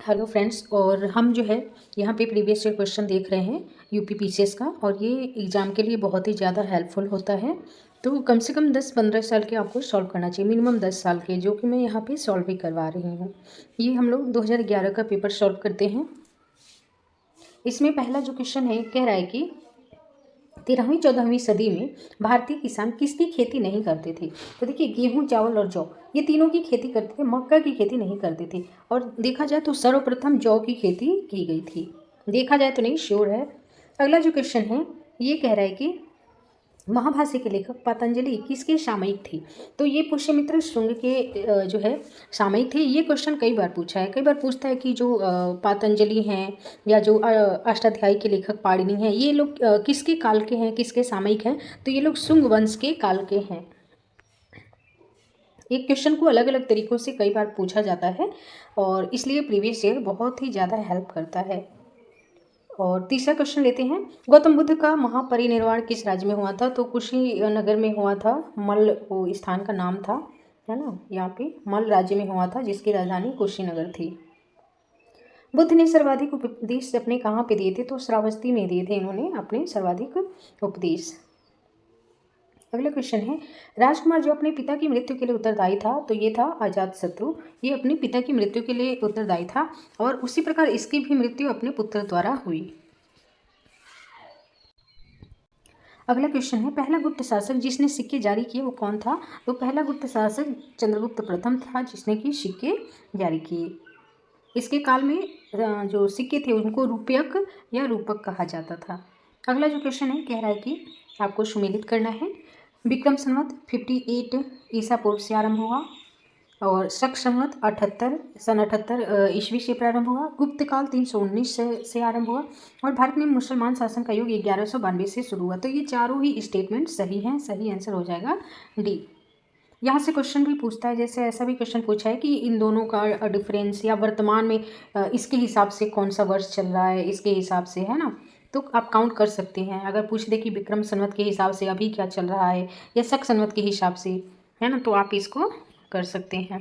Hello friends. और हम जो है यहाँ पे प्रीवियस ईयर क्वेश्चन देख रहे हैं यूपी पीसीएस का, और ये एग्ज़ाम के लिए बहुत ही ज़्यादा हेल्पफुल होता है। तो कम से कम 10-15 साल के आपको सॉल्व करना चाहिए, मिनिमम 10 साल के, जो कि मैं यहाँ पे सॉल्व भी करवा रही हूँ। ये हम लोग 2011 का पेपर सॉल्व करते हैं। इसमें पहला जो क्वेश्चन है कह रहा है कि 13वीं-14वीं सदी में भारतीय किसान किसकी खेती नहीं करते थे। तो देखिए, गेहूं, चावल और जौ, ये तीनों की खेती करते थे, मक्का की खेती नहीं करते थे। और देखा जाए तो सर्वप्रथम जौ की खेती की गई थी। देखा जाए तो नहीं, श्योर है। अगला जो क्वेश्चन है ये कह रहा है कि महाभाष्य के लेखक पतंजलि किसके सामयिक थे। तो ये पुष्यमित्र शुंग के जो है सामयिक थे। ये क्वेश्चन कई बार पूछा है, कई बार पूछता है कि जो पतंजलि हैं या जो अष्टाध्यायी के लेखक पाणिनि हैं, ये लोग किसके काल के हैं, किसके सामयिक हैं। तो ये लोग शुंग वंश के काल के हैं। एक क्वेश्चन को अलग अलग तरीक़ों से कई बार पूछा जाता है, और इसलिए प्रीवियस ईयर बहुत ही ज़्यादा हेल्प करता है। और तीसरा क्वेश्चन लेते हैं, गौतम बुद्ध का महापरिनिर्वाण किस राज्य में हुआ था। तो कुशीनगर में हुआ था। मल वो स्थान का नाम था, है ना। यहाँ पे मल राज्य में हुआ था, जिसकी राजधानी कुशीनगर थी। बुद्ध ने सर्वाधिक उपदेश अपने कहाँ पे दिए थे। तो श्रावस्ती में दिए थे इन्होंने अपने सर्वाधिक उपदेश। अगला क्वेश्चन है, राजकुमार जो अपने पिता की मृत्यु के लिए उत्तरदायी था, तो ये था अजातशत्रु। ये अपने पिता की मृत्यु के लिए उत्तरदायी था, और उसी प्रकार इसकी भी मृत्यु अपने पुत्र द्वारा हुई। अगला क्वेश्चन है, पहला गुप्त शासक जिसने सिक्के जारी किए वो कौन था। तो पहला गुप्त शासक चंद्रगुप्त प्रथम था, जिसने कि सिक्के जारी किए। इसके काल में जो सिक्के थे उनको रुपयक या रूपक कहा जाता था। अगला जो क्वेश्चन है कह रहा है कि आपको सुमेलित करना है। विक्रम संवत 58 ईसा पूर्व से आरंभ हुआ, और शक संवत 78 ईस्वी से प्रारंभ हुआ। गुप्त काल 319 से आरंभ हुआ, और भारत में मुसलमान शासन का युग 1192 से शुरू हुआ। तो ये चारों ही स्टेटमेंट सही हैं। सही आंसर हो जाएगा डी। यहाँ से क्वेश्चन भी पूछता है, जैसे ऐसा भी क्वेश्चन पूछा है कि इन दोनों का डिफरेंस, या वर्तमान में इसके हिसाब से कौन सा वर्ष चल रहा है, इसके हिसाब से, है ना। तो आप काउंट कर सकते हैं। अगर पूछ दे कि विक्रम संवत के हिसाब से अभी क्या चल रहा है, या शक संवत के हिसाब से, है ना, तो आप इसको कर सकते हैं।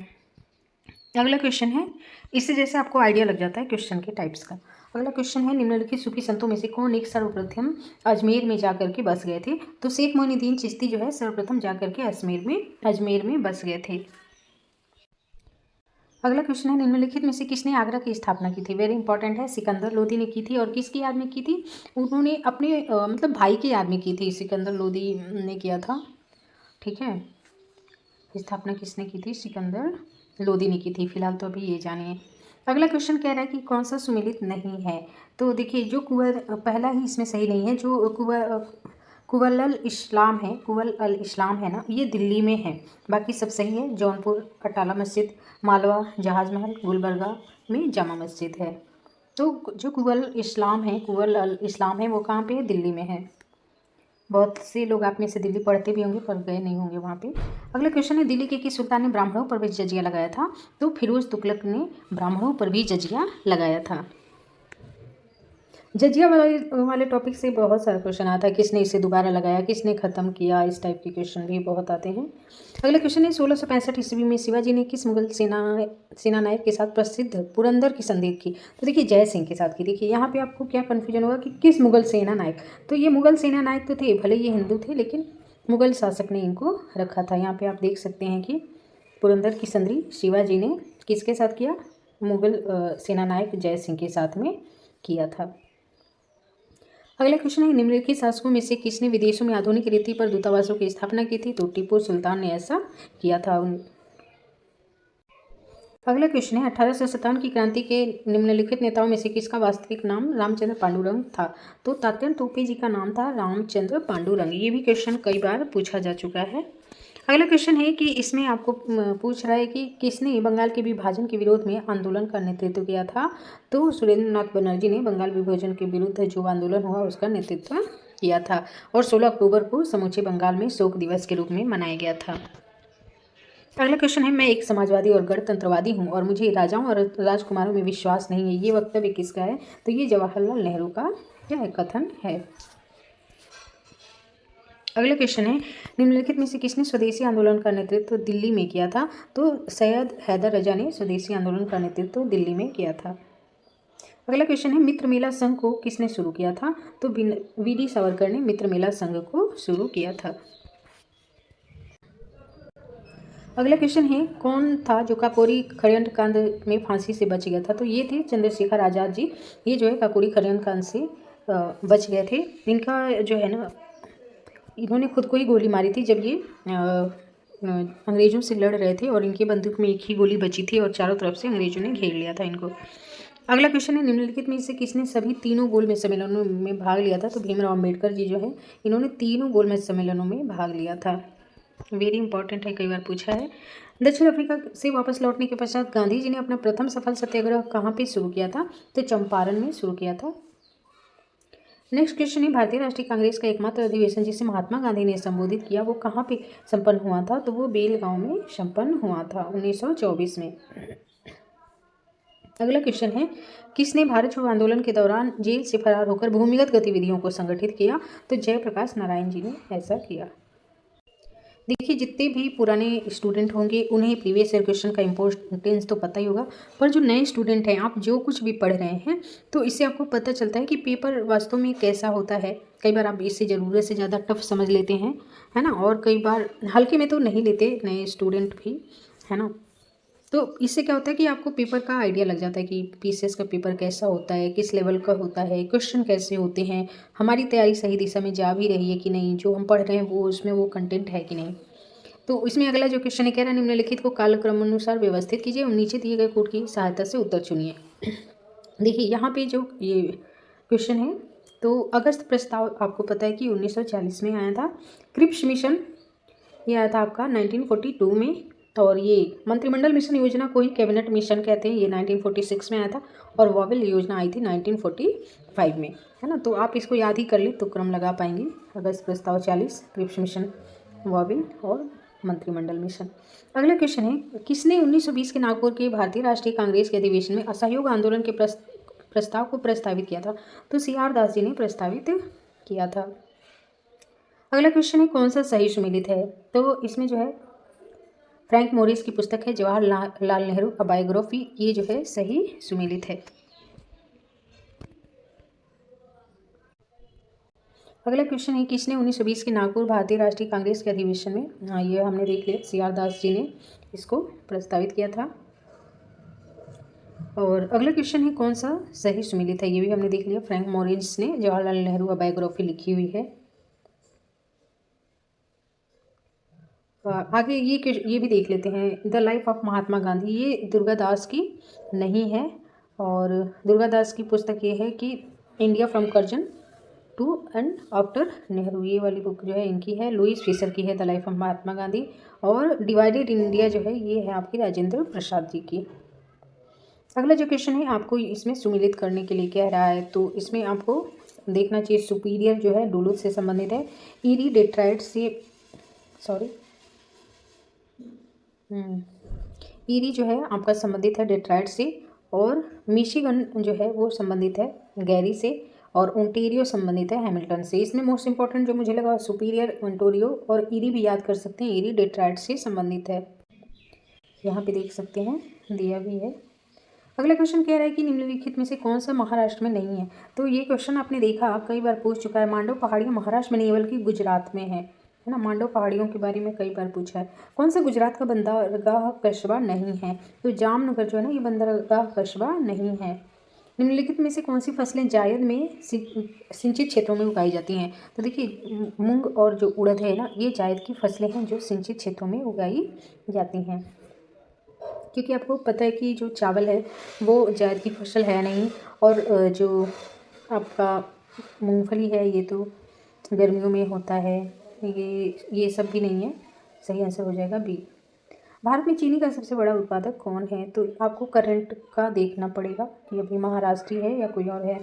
अगला क्वेश्चन है, इससे जैसे आपको आइडिया लग जाता है क्वेश्चन के टाइप्स का। अगला क्वेश्चन है, निम्नलिखित सूफी संतों में से कौन एक सर्वप्रथम अजमेर में जाकर के बस गए थे। तो शेख मोइनुद्दीन चिश्ती जो है सर्वप्रथम जाकर के अजमेर में बस गए थे। अगला क्वेश्चन है, निम्नलिखित में से किसने आगरा की स्थापना की थी। वेरी इंपॉर्टेंट है। सिकंदर लोदी ने की थी, और किसकी याद में की थी। उन्होंने अपने मतलब भाई की याद में की थी। सिकंदर लोदी ने किया था, ठीक है। स्थापना किसने की थी, सिकंदर लोदी ने की थी। फिलहाल तो अभी ये जानिए। अगला क्वेश्चन कह रहा है कि कौन सा सुमेलित नहीं है। तो देखिए, जो पहला ही इसमें सही नहीं है। जो कुवल अल इस्लाम है ना, ये दिल्ली में है। बाकी सब सही है। जौनपुर अटाला मस्जिद, मालवा जहाज महल, गुलबर्गा में जामा मस्जिद है। तो जो कुवल अल इस्लाम है वो कहाँ पे है, दिल्ली में है। बहुत से लोग आप में से दिल्ली पढ़ते भी होंगे पर गए नहीं होंगे वहाँ पे। अगला क्वेश्चन है, दिल्ली के किस सुल्तान ने ब्राह्मणों पर भी जजिया लगाया था। तो फिरोज तुगलक ने ब्राह्मणों पर भी जजिया लगाया था। जजिया वाले टॉपिक से बहुत सारा क्वेश्चन आता है। किसने इसे दोबारा लगाया, किसने ख़त्म किया, इस टाइप के क्वेश्चन भी बहुत आते हैं। अगला क्वेश्चन है, 1665 ईस्वी में शिवाजी ने किस मुगल सेना नायक के साथ प्रसिद्ध पुरंदर की संधि की। तो देखिए, जय सिंह के साथ की। देखिए, यहाँ पे आपको क्या कन्फ्यूजन होगा कि किस मुगल सेना नायक। तो ये मुगल सेना नायक तो थे, भले ये हिंदू थे, लेकिन मुगल शासक ने इनको रखा था। यहाँ पर आप देख सकते हैं कि पुरंदर की संधि शिवाजी ने किसके साथ किया, मुगल सेना नायक जय सिंह के साथ में किया था। अगला क्वेश्चन है, निम्नलिखित शासकों में से किसने विदेशों में आधुनिक रीति पर दूतावासों की स्थापना की थी। तो टीपू सुल्तान ने ऐसा किया था। अगला क्वेश्चन है, 1857 की क्रांति के निम्नलिखित नेताओं में से किसका वास्तविक नाम रामचंद्र पांडुरंग था। तो तात्या तोपे जी का नाम था रामचंद्र पांडुरंग। ये भी क्वेश्चन कई बार पूछा जा चुका है। अगला क्वेश्चन है कि इसमें आपको पूछ रहा है कि किसने बंगाल के विभाजन के विरोध में आंदोलन का नेतृत्व किया था। तो सुरेंद्र नाथ बनर्जी ने बंगाल विभाजन के विरुद्ध जो आंदोलन हुआ उसका नेतृत्व किया था, और 16 अक्टूबर को समूचे बंगाल में शोक दिवस के रूप में मनाया गया था। अगला क्वेश्चन है, मैं एक समाजवादी और गणतंत्रवादी हूँ, और मुझे राजाओं और राजकुमारों में विश्वास नहीं है। ये वक्तव्य किसका है। तो ये जवाहरलाल नेहरू का क्या है, कथन है। अगला क्वेश्चन है, निम्नलिखित में से किसने स्वदेशी आंदोलन का नेतृत्व दिल्ली में किया था। तो सैयद हैदर रजा ने स्वदेशी आंदोलन का नेतृत्व दिल्ली में किया था। अगला क्वेश्चन है मित्र मेला संघ को किसने शुरू किया था? तो वी.डी. सावरकर ने मित्र मेला संघ को शुरू किया था। अगला क्वेश्चन है कौन था जो काकोरी खड़गपुर कांड में फांसी से बच गया था? तो ये थे चंद्रशेखर आज़ाद जी। ये जो है काकोरी खड़गपुर कांड से बच गए थे। इनका जो है ना, इन्होंने खुद को ही गोली मारी थी जब ये अंग्रेज़ों से लड़ रहे थे और इनकी बंदूक में एक ही गोली बची थी और चारों तरफ से अंग्रेज़ों ने घेर लिया था इनको। अगला क्वेश्चन है निम्नलिखित में से किसने सभी तीनों गोलमेज सम्मेलनों में भाग लिया था? तो भीमराव अम्बेडकर जी जो है इन्होंने तीनों गोलमेज सम्मेलनों में भाग लिया था। वेरी इंपॉर्टेंट है, कई बार पूछा है। दक्षिण अफ्रीका से वापस लौटने के पश्चात गांधी जी ने अपना प्रथम सफल सत्याग्रह कहाँ पे शुरू किया था? तो चंपारण में शुरू किया था। नेक्स्ट क्वेश्चन है भारतीय राष्ट्रीय कांग्रेस का एकमात्र अधिवेशन जिसे महात्मा गांधी ने संबोधित किया वो कहाँ पे संपन्न हुआ था? तो वो बेलगांव में संपन्न हुआ था 1924 में। अगला क्वेश्चन है किसने भारत छोड़ो आंदोलन के दौरान जेल से फरार होकर भूमिगत गतिविधियों को संगठित किया? तो जयप्रकाश नारायण जी ने ऐसा किया। देखिए जितने भी पुराने स्टूडेंट होंगे उन्हें प्रीवियस ईयर क्वेश्चन का इम्पोर्टेंस तो पता ही होगा, पर जो नए स्टूडेंट हैं आप जो कुछ भी पढ़ रहे हैं तो इससे आपको पता चलता है कि पेपर वास्तव में कैसा होता है। कई बार आप इससे ज़रूरत से ज़्यादा टफ समझ लेते हैं, है ना, और कई बार हल्के में तो नहीं लेते नए स्टूडेंट भी, है ना। तो इससे क्या होता है कि आपको पेपर का आइडिया लग जाता है कि पीसीएस का पेपर कैसा होता है, किस लेवल का होता है, क्वेश्चन कैसे होते हैं, हमारी तैयारी सही दिशा में जा भी रही है कि नहीं, जो हम पढ़ रहे हैं वो उसमें वो कंटेंट है कि नहीं। तो इसमें अगला जो क्वेश्चन है कह रहा है निम्नलिखित को कालक्रमानुसार व्यवस्थित कीजिए और नीचे दिए गए कोड की सहायता से उत्तर चुनिए। देखिए यहाँ पे जो ये क्वेश्चन है तो अगस्त प्रस्ताव आपको पता है कि 1940 में आया था। क्रिप्स मिशन ये आया था आपका 1942 में, और ये मंत्रिमंडल मिशन योजना को ही कैबिनेट मिशन कहते हैं, ये 1946 में आया था, और वॉवेल योजना आई थी 1945 में, है ना। तो आप इसको याद ही कर ले तो क्रम लगा पाएंगे। अगस्त प्रस्ताव 40, क्रिप्स मिशन, वॉवेल और मंत्रिमंडल मिशन। अगला क्वेश्चन है किसने 1920 के नागपुर के भारतीय राष्ट्रीय कांग्रेस के अधिवेशन में असहयोग आंदोलन के प्रस्ताव को प्रस्तावित किया था? तो सी.आर. दास जी ने प्रस्तावित किया था। अगला क्वेश्चन है कौन सा सही सुमेलित है? तो इसमें जो है फ्रैंक मोरिस की पुस्तक है जवाहरलाल नेहरू अ बायोग्राफी, ये जो है सही सुमेलित है। अगला क्वेश्चन है किसने 1920 के नागपुर भारतीय राष्ट्रीय कांग्रेस के अधिवेशन में, हाँ ये हमने देख लिया, सी.आर. दास जी ने इसको प्रस्तावित किया था। और अगला क्वेश्चन है कौन सा सही सुमेलित है? ये भी हमने देख लिया, फ्रैंक मोरिस ने जवाहरलाल नेहरू अ बायोग्राफी लिखी हुई है। आगे ये भी देख लेते हैं, the life of Mahatma Gandhi, ये दुर्गादास की नहीं है, और दुर्गादास की पुस्तक ये है कि India from Curzon to and after Nehru, ये वाली बुक जो है इनकी है, लुईस फिशर की है the life of Mahatma Gandhi, और डिवाइडेड इंडिया जो है ये है आपकी राजेंद्र प्रसाद जी की। अगला जो क्वेश्चन है आपको इसमें सुमेलित करने के लिए कह रहा है, तो इसमें आपको देखना चाहिए सुपीरियर जो है डुलुथ से संबंधित है, ईरी डेट्राइट से, सॉरी ईरी जो है आपका संबंधित है डेट्राइट से, और मिशिगन जो है वो संबंधित है गैरी से, और ओंटेरियो संबंधित है हैमिल्टन से। इसमें मोस्ट इंपॉर्टेंट जो मुझे लगा सुपीरियर, ओंटेरियो और ईरी भी याद कर सकते हैं, ईरी डेट्राइट से संबंधित है, यहाँ पे देख सकते हैं दिया भी है। अगला क्वेश्चन कह रहा है कि निम्नलिखित में से कौन सा महाराष्ट्र में नहीं है? तो ये क्वेश्चन आपने देखा कई बार पूछ चुका है, मांडव पहाड़ियाँ महाराष्ट्र में नहीं बल्कि गुजरात में है ना। मांडव पहाड़ियों के बारे में कई बार पूछा है। कौन सा गुजरात का बंदरगाह कस्बा नहीं है? तो जामनगर जो है ना ये बंदरगाह कस्बा नहीं है। निम्नलिखित में से कौन सी फसलें जायद में सिंचित क्षेत्रों में उगाई जाती हैं? तो देखिए मूंग और जो उड़द है ना ये जायद की फसलें हैं जो सिंचित क्षेत्रों में उगाई जाती हैं, क्योंकि आपको पता है कि जो चावल है वो जायद की फसल है नहीं, और जो आपका मूंगफली है ये तो गर्मियों में होता है, ये सब भी नहीं है। सही आंसर हो जाएगा बी। भारत में चीनी का सबसे बड़ा उत्पादक कौन है? तो आपको करंट का देखना पड़ेगा कि अभी महाराष्ट्र है या कोई और है,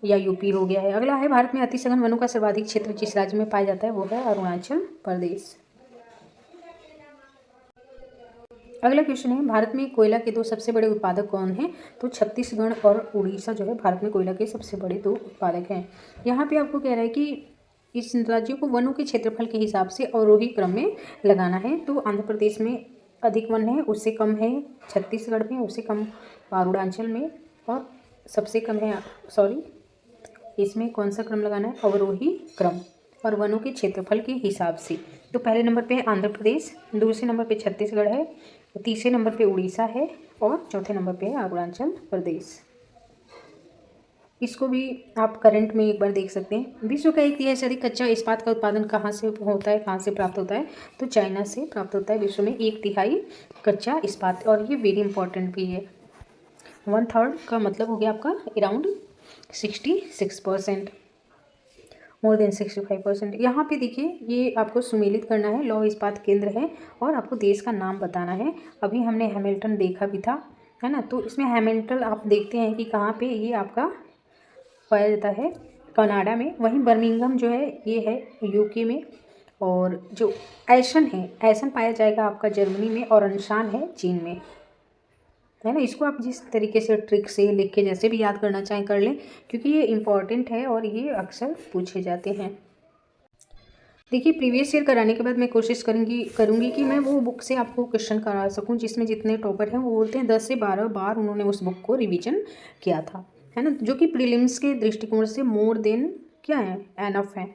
या यूपी हो गया है। अगला है भारत में अति सघन वनों का सर्वाधिक क्षेत्र जिस राज्य में पाया जाता है वो है अरुणाचल प्रदेश। अगला क्वेश्चन है भारत में कोयला के दो सबसे बड़े उत्पादक कौन हैं? तो छत्तीसगढ़ और उड़ीसा जो है भारत में कोयला के सबसे बड़े दो उत्पादक हैं। यहाँ पे आपको कह रहा है कि इस राज्यों को वनों के क्षेत्रफल के हिसाब से अवरोही क्रम में लगाना है। तो आंध्र प्रदेश में अधिक वन है, उससे कम है छत्तीसगढ़ में, उससे कम अरुणाचल में, और सबसे कम है, सॉरी, इसमें कौन सा क्रम लगाना है, अवरोही क्रम और वनों के क्षेत्रफल के हिसाब से। तो पहले नंबर पे है आंध्र प्रदेश, दूसरे नंबर पे छत्तीसगढ़ है, तीसरे नंबर पे उड़ीसा है और चौथे नंबर पे है अरुणाचल प्रदेश। इसको भी आप करंट में एक बार देख सकते हैं। विश्व का 1/3 से अधिक कच्चा इस्पात का उत्पादन कहाँ से होता है, कहाँ से प्राप्त होता है, तो चाइना से प्राप्त होता है। विश्व में 1/3 कच्चा इस्पात, और ये वेरी इंपॉर्टेंट भी है। 1/3 का मतलब हो गया आपका अराउंड 66%, मोर देन 65%। यहाँ पे देखिए, ये आपको सुमेलित करना है, लौह इस्पात केंद्र है और आपको देश का नाम बताना है। अभी हमने हैमिल्टन देखा भी था, है ना, तो इसमें हैमिल्टन आप देखते हैं कि कहाँ पे ये आपका पाया जाता है, कनाडा में। वहीं बर्मिंघम जो है ये है यूके में, और जो एशन है, एशन पाया जाएगा आपका जर्मनी में, और अनशान है चीन में, है ना। इसको आप जिस तरीके से ट्रिक से लिख के जैसे भी याद करना चाहें कर लें, क्योंकि ये इंपॉर्टेंट है और ये अक्सर पूछे जाते हैं। देखिए, प्रीवियस ईयर कराने के बाद मैं कोशिश करूँगी कि मैं वो बुक से आपको क्वेश्चन करा सकूँ जिसमें जितने टॉपर हैं वो बोलते हैं 10 से 12 बार उन्होंने उस बुक को रिवीजन किया था, है ना, जो कि प्रीलिम्स के दृष्टिकोण से मोर देन क्या है, एनफ है।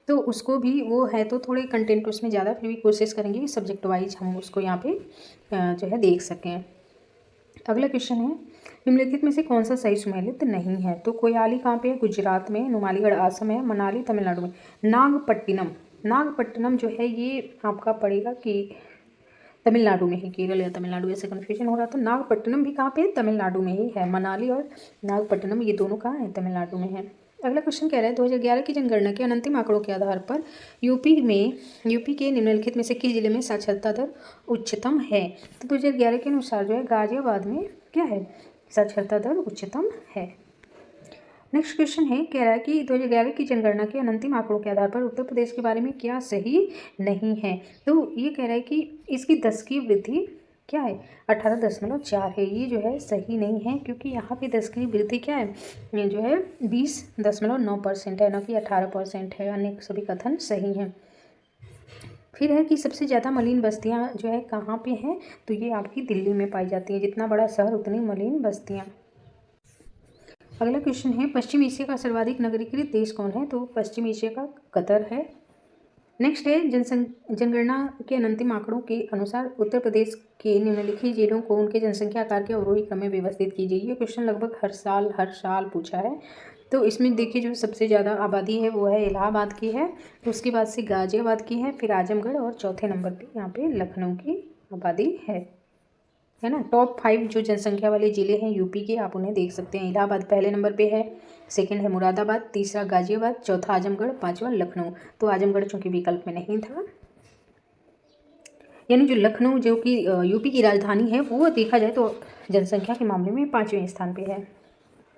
तो उसको भी वो है, तो थोड़े कंटेंट उसमें ज़्यादा, फिर भी कोशिश करेंगे कि सब्जेक्ट वाइज हम उसको यहाँ पे जो है देख सकें। अगला क्वेश्चन है, निम्नलिखित में से कौन सा सही सुमेलित नहीं है, तो कोयाली कहाँ पे है, गुजरात में, नुमालीगढ़ आसम है, मनाली तमिलनाडु में, नागपट्टिनम जो है ये आपका पड़ेगा कि तमिलनाडु में है, केरल या तमिलनाडु ऐसे कन्फ्यूजन हो रहा था। नागपट्टिनम भी कहाँ पे है, तमिलनाडु में ही है। मनाली और नागपट्टिनम ये दोनों कहाँ है, तमिलनाडु में है। अगला क्वेश्चन कह रहा है 2011 की जनगणना के अंतिम आंकड़ों के आधार पर यूपी के निम्नलिखित में से किस जिले में साक्षरता दर उच्चतम है, तो 2011 के अनुसार जो है गाजियाबाद में क्या है, साक्षरता दर उच्चतम है। नेक्स्ट क्वेश्चन है, कह रहा है कि 2011 की जनगणना के अंतिम आंकड़ों के आधार पर उत्तर प्रदेश के बारे में क्या सही नहीं है, तो ये कह रहा है कि इसकी 10 की वृद्धि क्या है, 18.4 है। ये जो है सही नहीं है, क्योंकि यहाँ पे 10 की वृद्धि क्या है, ये जो है 20.9% है, न कि 18% है। अन्य सभी कथन सही हैं। फिर है कि सबसे ज़्यादा मलिन बस्तियाँ जो है कहाँ पे हैं, तो ये आपकी दिल्ली में पाई जाती है। जितना बड़ा शहर उतनी मलिन बस्तियाँ। अगला क्वेश्चन है, पश्चिम एशिया का सर्वाधिक नगरीकृत देश कौन है, तो पश्चिम एशिया का कतर है। नेक्स्ट है, जनगणना के अंतिम आंकड़ों के अनुसार उत्तर प्रदेश के निम्नलिखित जिलों को उनके जनसंख्या आकार के अवरोही क्रम में व्यवस्थित कीजिए। ये क्वेश्चन लगभग हर साल पूछा है। तो इसमें देखिए, जो सबसे ज़्यादा आबादी है वो है इलाहाबाद की है, तो उसके बाद से गाजियाबाद की है, फिर आजमगढ़, और चौथे नंबर पे यहाँ पे लखनऊ की आबादी है ना। टॉप 5 जो जनसंख्या वाले ज़िले हैं यूपी के, आप उन्हें देख सकते हैं। इलाहाबाद पहले नंबर पे है, सेकंड है मुरादाबाद, तीसरा गाजियाबाद, चौथा आजमगढ़, पांचवा लखनऊ। तो आजमगढ़ चूँकि विकल्प में नहीं था, यानी जो लखनऊ जो कि यूपी की राजधानी है, वो देखा जाए तो जनसंख्या के मामले में 5वें स्थान पे है।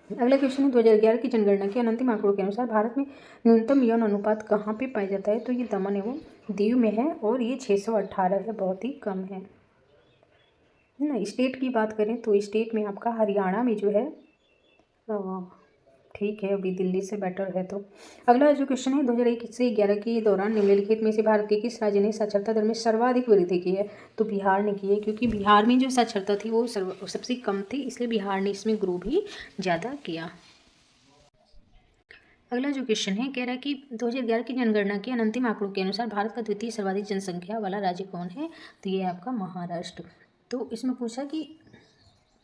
अगला क्वेश्चन है, 2011 की जनगणना के अंतिम आंकड़ों के अनुसार भारत में न्यूनतम यौन अनुपात कहाँ पे पाया जाता है, तो ये दमन एवं दीव में है, और ये 618 है, बहुत ही कम है ना। स्टेट की बात करें तो स्टेट में आपका हरियाणा में जो है ठीक है, अभी दिल्ली से बेटर है। तो अगला जो क्वेश्चन है, 2001 से 2011 के दौरान निम्नलिखित में से भारत के किस राज्य ने साक्षरता दर में सर्वाधिक वृद्धि की है, तो बिहार ने की है, क्योंकि बिहार में जो साक्षरता थी वो सबसे कम थी, इसलिए बिहार ने इसमें ग्रो भी ज़्यादा किया। अगला जो क्वेश्चन है, कह रहा है कि 2011 की जनगणना के अंतिम आंकड़ों के अनुसार भारत का द्वितीय सर्वाधिक जनसंख्या वाला राज्य कौन है, तो ये है आपका महाराष्ट्र। तो इसमें पूछा कि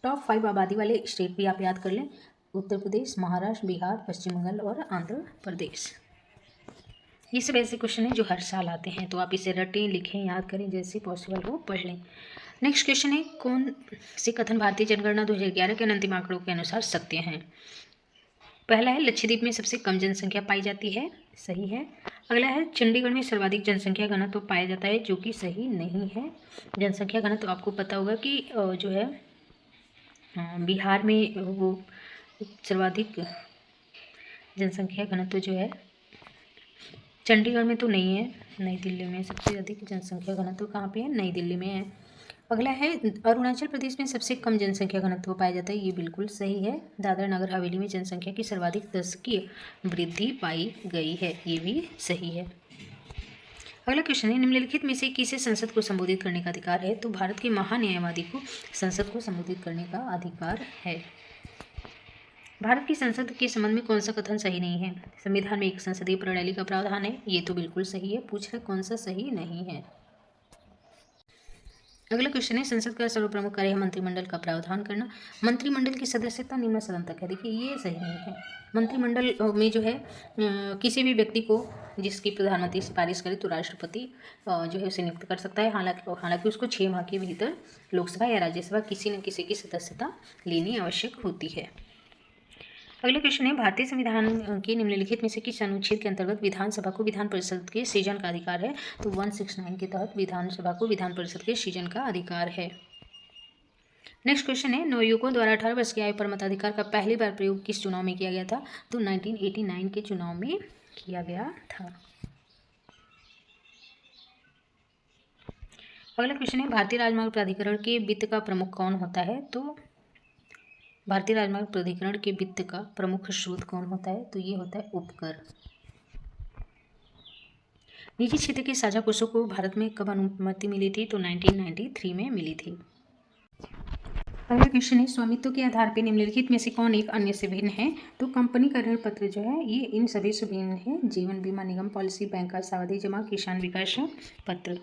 टॉप 5 आबादी वाले स्टेट भी आप याद कर लें, उत्तर प्रदेश, महाराष्ट्र, बिहार, पश्चिम बंगाल और आंध्र प्रदेश। ये सब ऐसे क्वेश्चन हैं जो हर साल आते हैं, तो आप इसे रटें, लिखें, याद करें, जैसे पॉसिबल हो पढ़ लें। नेक्स्ट क्वेश्चन है, कौन से कथन भारतीय जनगणना 2011 के अंतिम आंकड़ों के अनुसार सत्य हैं। पहला है, लक्षद्वीप में सबसे कम जनसंख्या पाई जाती है, सही है। अगला है, चंडीगढ़ में सर्वाधिक जनसंख्या घनत्व पाया जाता है, जो कि सही नहीं है। जनसंख्या घनत्व आपको पता होगा कि जो है बिहार में वो सर्वाधिक जनसंख्या घनत्व जो है, चंडीगढ़ में तो नहीं है, नई दिल्ली में सबसे अधिक जनसंख्या घनत्व कहाँ पे है, नई दिल्ली में है। अगला है, अरुणाचल प्रदेश में सबसे कम जनसंख्या घनत्व पाया जाता है, ये बिल्कुल सही है। दादरा नगर हवेली में जनसंख्या की सर्वाधिक 10 की वृद्धि पाई गई है, ये भी सही है। अगला क्वेश्चन है, निम्नलिखित में से किसे संसद को संबोधित करने का अधिकार है, तो भारत के महान्यायवादी को संसद को संबोधित करने का अधिकार है। भारत की संसद के संबंध में कौन सा कथन सही नहीं है? संविधान में एक संसदीय प्रणाली का प्रावधान है, ये तो बिल्कुल सही है। पूछ रहे कौन सा सही नहीं है। अगला क्वेश्चन है, संसद का सर्वप्रमुख कार्य है मंत्रिमंडल का प्रावधान करना। मंत्रिमंडल की सदस्यता निम्न सदन तक है। देखिए ये सही नहीं है। मंत्रिमंडल में जो है किसी भी व्यक्ति को जिसकी प्रधानमंत्री सिफारिश करे तो राष्ट्रपति जो है उसे नियुक्त कर सकता है। हालांकि उसको 6 माह के भीतर लोकसभा या राज्यसभा किसी न किसी की सदस्यता लेनी आवश्यक होती है। अगला क्वेश्चन है, भारतीय संविधान के निम्नलिखित में से किस अनुच्छेद के अंतर्गत विधानसभा को विधान परिषद के सृजन का अधिकार है? तो 169 के तहत विधानसभा को विधान परिषद के सृजन का अधिकार है। नेक्स्ट क्वेश्चन है, नवयुवकों द्वारा 18 वर्ष की आयु पर मताधिकार का पहली बार प्रयोग किस चुनाव में किया गया था? तो 1989 के चुनाव में किया गया था। अगला क्वेश्चन है, भारतीय राजमार्ग प्राधिकरण के वित्त का प्रमुख कौन होता है? तो भारतीय राजमार्ग प्राधिकरण के वित्त का प्रमुख स्रोत कौन होता है? तो ये होता है उपकर। निजी क्षेत्र के साझा कोषों को भारत में कब अनुमति मिली थी? तो 1993 में मिली थी। अगला क्वेश्चन है, स्वामित्व के आधार पर निम्नलिखित में से कौन एक अन्य से भिन्न है? तो कंपनी का ऋण पत्र जो है ये इन सभी से भिन्न है। जीवन बीमा निगम पॉलिसी, बैंक का सावधि जमा, किसान विकास पत्र।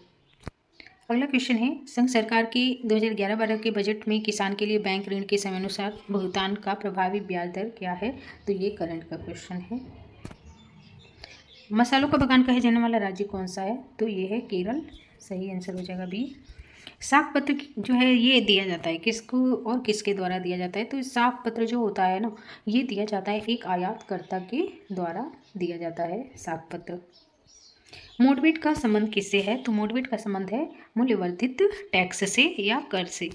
अगला क्वेश्चन है, संघ सरकार की 2011-12 के बजट में किसान के लिए बैंक ऋण के समयानुसार भुगतान का प्रभावी ब्याज दर क्या है? तो ये करंट का क्वेश्चन है। मसालों का बागान कहे जाने वाला राज्य कौन सा है? तो ये है केरल। सही आंसर हो जाएगा बी। साख पत्र जो है ये दिया जाता है किसको और किसके द्वारा दिया जाता है? तो साख पत्र जो होता है ना ये दिया जाता है एक आयातकर्ता के द्वारा दिया जाता है साख पत्र। मोडबिट का संबंध किससे है? तो मोडबिट का संबंध है मूल्यवर्धित टैक्स से या कर से।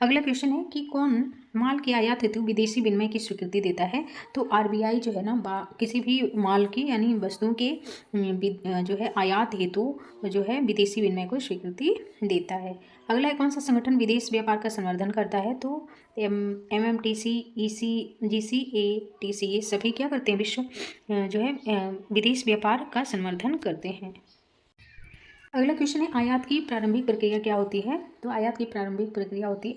अगला क्वेश्चन है कि कौन माल की आयात हेतु विदेशी विनिमय की स्वीकृति देता है? तो आरबीआई जो है ना किसी भी माल की यानी वस्तुओं के जो है आयात हेतु जो है विदेशी विनिमय को स्वीकृति देता है। अगला है, कौन सा संगठन विदेश व्यापार का संवर्धन करता है? तो MMTC, ECGC, ATC ये सभी क्या करते हैं? विश्व जो है विदेश व्यापार का संवर्धन करते हैं। अगला क्वेश्चन है, आयात की प्रारंभिक प्रक्रिया क्या होती है? तो आयात की प्रारंभिक प्रक्रिया होती है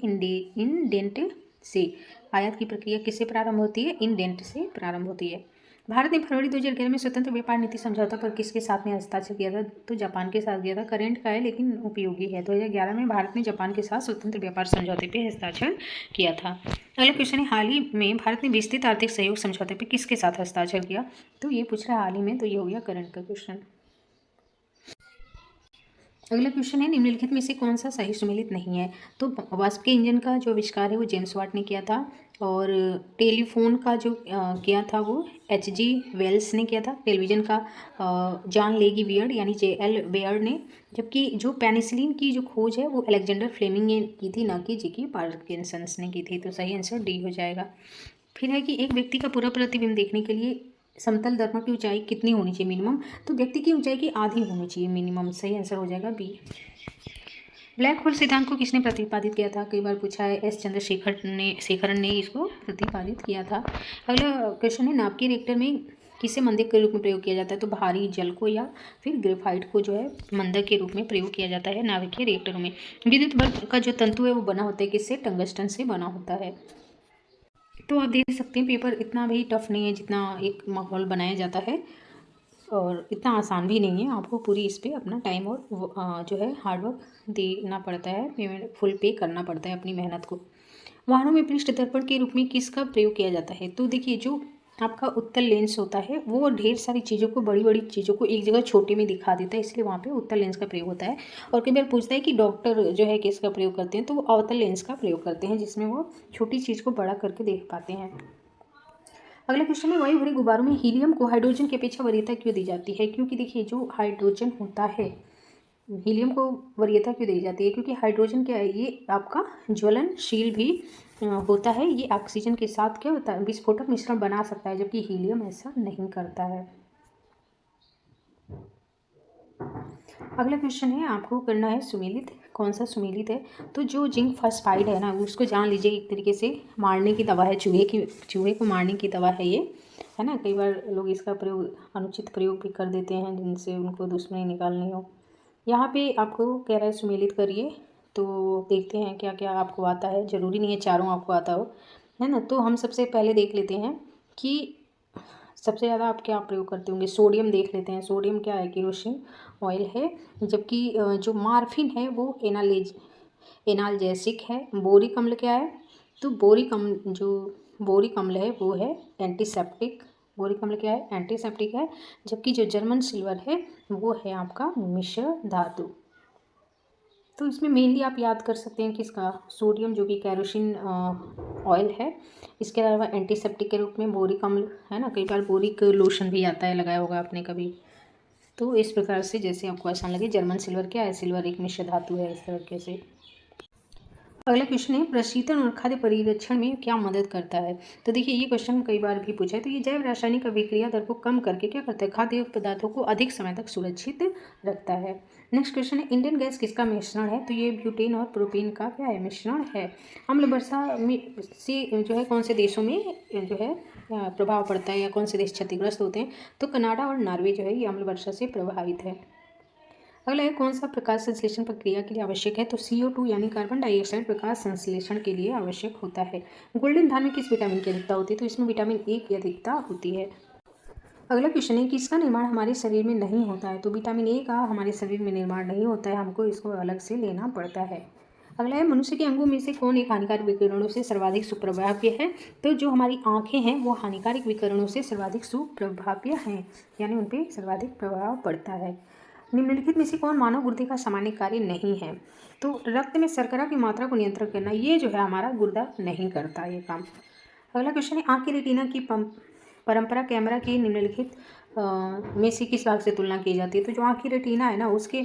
इंडेंट से। आयात की प्रक्रिया किससे प्रारंभ होती है? इंडेंट से प्रारंभ होती है। भारत ने फरवरी 2011 में स्वतंत्र व्यापार नीति समझौता पर किसके साथ में हस्ताक्षर किया था? तो जापान के साथ किया था। करेंट का है लेकिन उपयोगी है। 2011 में भारत ने जापान के साथ स्वतंत्र व्यापार समझौते पर हस्ताक्षर किया था। अगला क्वेश्चन है, हाल ही में भारत ने विस्तृत आर्थिक सहयोग समझौते पर किसके साथ हस्ताक्षर किया? तो ये पूछ रहा है हाल ही में, तो ये हो गया करंट का क्वेश्चन। अगला क्वेश्चन है, निम्नलिखित में से कौन सा सही सुमेलित नहीं है? तो वाष्प के इंजन का जो आविष्कार है वो जेम्स वाट ने किया था और टेलीफोन का जो किया था वो HG वेल्स ने किया था। टेलीविज़न का जॉन लेगी बियर्ड यानी JL बियर्ड ने। जबकि जो पेनिसिलिन की जो खोज है वो अलेक्जेंडर फ्लेमिंग ने की थी, ना कि G.K. पार्किंसंस ने की थी। तो सही आंसर डी हो जाएगा। फिर है कि एक व्यक्ति का पूरा प्रतिबिंब देखने के लिए समतल दर्पण की ऊंचाई कितनी होनी चाहिए मिनिमम? तो व्यक्ति की ऊंचाई की आधी होनी चाहिए मिनिमम। सही आंसर हो जाएगा बी। ब्लैक होल सिद्धांत को किसने प्रतिपादित किया था? कई बार पूछा है। S चंद्रशेखरन ने इसको प्रतिपादित किया था। अगला क्वेश्चन है, नाभिकीय रिएक्टर में किसे मंदक के रूप में प्रयोग किया जाता है? तो भारी जल को या फिर ग्रेफाइट को जो है मंदक के रूप में प्रयोग किया जाता है नाभिकीय रिएक्टरों में। विद्युत बल्ब का जो तंतु है वो बना होता है किससे? टंगस्टन से बना होता है। तो आप देख सकते हैं पेपर इतना भी टफ नहीं है जितना एक माहौल बनाया जाता है और इतना आसान भी नहीं है। आपको पूरी इस पर अपना टाइम और जो है हार्डवर्क देना पड़ता है, पेमेंट फुल पे करना पड़ता है अपनी मेहनत को। वाहनों में पृष्ठ दर्पण के रूप में किसका प्रयोग किया जाता है? तो देखिए जो आपका उत्तल लेंस होता है वो ढेर सारी चीज़ों को बड़ी बड़ी चीज़ों को एक जगह छोटे में दिखा देता है, इसलिए वहाँ पे उत्तल लेंस का प्रयोग होता है। और कई बार पूछता है कि डॉक्टर जो है किसका प्रयोग करते हैं? तो वो अवतल लेंस का प्रयोग करते हैं जिसमें वो छोटी चीज़ को बड़ा करके देख पाते हैं। अगला क्वेश्चन है, वायु भरे गुब्बारों में हीलियम को हाइड्रोजन की अपेक्षा वरीयता क्यों दी जाती है? क्योंकि देखिए जो हाइड्रोजन होता है हीलियम को वरीयता क्यों दी जाती है? क्योंकि हाइड्रोजन क्या है, ये आपका ज्वलनशील भी होता है। ये ऑक्सीजन के साथ क्या होता है, विस्फोटक मिश्रण बना सकता है, जबकि हीलियम ऐसा नहीं करता है। अगला क्वेश्चन है, आपको करना है सुमेलित। कौन सा सुमेलित है? तो जो जिंक फॉस्फाइड है ना उसको जान लीजिए एक तरीके से मारने की दवा है, चूहे को मारने की दवा है ये, है ना। कई बार लोग इसका प्रयोग अनुचित प्रयोग भी कर देते हैं जिनसे उनको दुश्मनी निकालनी हो। यहाँ पे आपको कह रहा है सुमेलित करिए, तो देखते हैं क्या क्या आपको आता है। ज़रूरी नहीं है चारों आपको आता हो। है ना। तो हम सबसे पहले देख लेते हैं कि सबसे ज़्यादा आप क्या प्रयोग करते होंगे। सोडियम देख लेते हैं। सोडियम क्या है, केरोसिन ऑयल है। जबकि जो मार्फिन है वो एनाल्जेसिक है। बोरिक अम्ल क्या है, तो बोरिक अम्ल है वो है एंटीसेप्टिक। बोरिक अम्ल क्या है, एंटीसेप्टिक है। जबकि जो जर्मन सिल्वर है वो है आपका मिश्र धातु। तो इसमें मेनली आप याद कर सकते हैं कि इसका सोडियम जो कि केरोसिन ऑयल है। इसके अलावा एंटीसेप्टिक के रूप में बोरिक अम्ल है ना, कई बार बोरिक लोशन भी आता है, लगाया होगा आपने कभी। तो इस प्रकार से जैसे आपको आसान लगे। जर्मन सिल्वर क्या है, सिल्वर एक मिश्र धातु है, इस तरीके से। अगला क्वेश्चन है प्रशीतन और खाद्य परिरक्षण में क्या मदद करता है। तो देखिए ये क्वेश्चन कई बार भी पूछा है। तो ये जैव रासायनिक अभिक्रिया दर को कम करके क्या करता है, खाद्य पदार्थों को अधिक समय तक सुरक्षित रखता है। नेक्स्ट क्वेश्चन है इंडियन गैस किसका मिश्रण है। तो ये ब्यूटेन और प्रोपेन का क्या है, मिश्रण है। अम्ल वर्षा से जो है कौन से देशों में जो है प्रभाव पड़ता है या कौन से देश क्षतिग्रस्त होते हैं। तो कनाडा और नॉर्वे जो है ये अम्ल वर्षा से प्रभावित है। अगला है कौन सा प्रकाश संश्लेषण प्रक्रिया के लिए आवश्यक है। तो CO2 यानी कार्बन डाइऑक्साइड प्रकाश संश्लेषण के लिए आवश्यक होता है। गोल्डन धान में किस विटामिन की अधिकता होती है। तो इसमें विटामिन ए की अधिकता होती है। अगला क्वेश्चन है किसका निर्माण हमारे शरीर में नहीं होता है। तो विटामिन ए का हमारे शरीर में निर्माण नहीं होता है, हमको इसको अलग से लेना पड़ता है। अगला है मनुष्य के अंगों में से कौन एक हानिकारक विकिरणों से सर्वाधिक सुप्रभाव्य है। तो जो हमारी आंखें हैं वो हानिकारक विकिरणों से सर्वाधिक सुप्रभाव्य हैं, यानी उन पर सर्वाधिक प्रभाव पड़ता है। निम्नलिखित में से कौन मानव गुर्दे का सामान्य कार्य नहीं है। तो रक्त में शर्करा की मात्रा को नियंत्रित करना ये जो है हमारा गुर्दा नहीं करता ये काम। अगला क्वेश्चन है आंख की रेटिना की परंपरा कैमरा की निम्नलिखित में से किस भाग से तुलना की जाती है। तो जो आंख की रेटिना है ना उसकी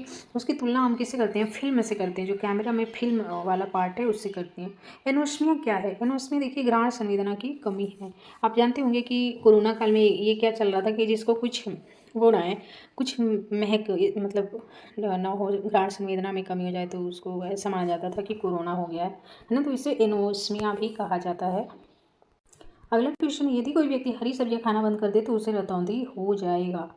तुलना हम किससे करते हैं, फिल्म से करते हैं। जो कैमरा में फिल्म वाला पार्ट है उससे करते हैं। एनोस्मिया क्या है, एनोस्मिया देखिए ग्रहण संवेदना की कमी है। आप जानते होंगे कि कोरोना काल में ये क्या चल रहा था कि जिसको कुछ वो ना है, कुछ महक मतलब ना हो, ग्रहण संवेदना में कमी हो जाए तो उसको ऐसा माना जाता था कि कोरोना हो गया है ना। तो इसे एनोस्मिया भी कहा जाता है। अगला क्वेश्चन, यदि कोई व्यक्ति हरी सब्जियां खाना बंद कर दे तो उसे रतौंधी हो जाएगा।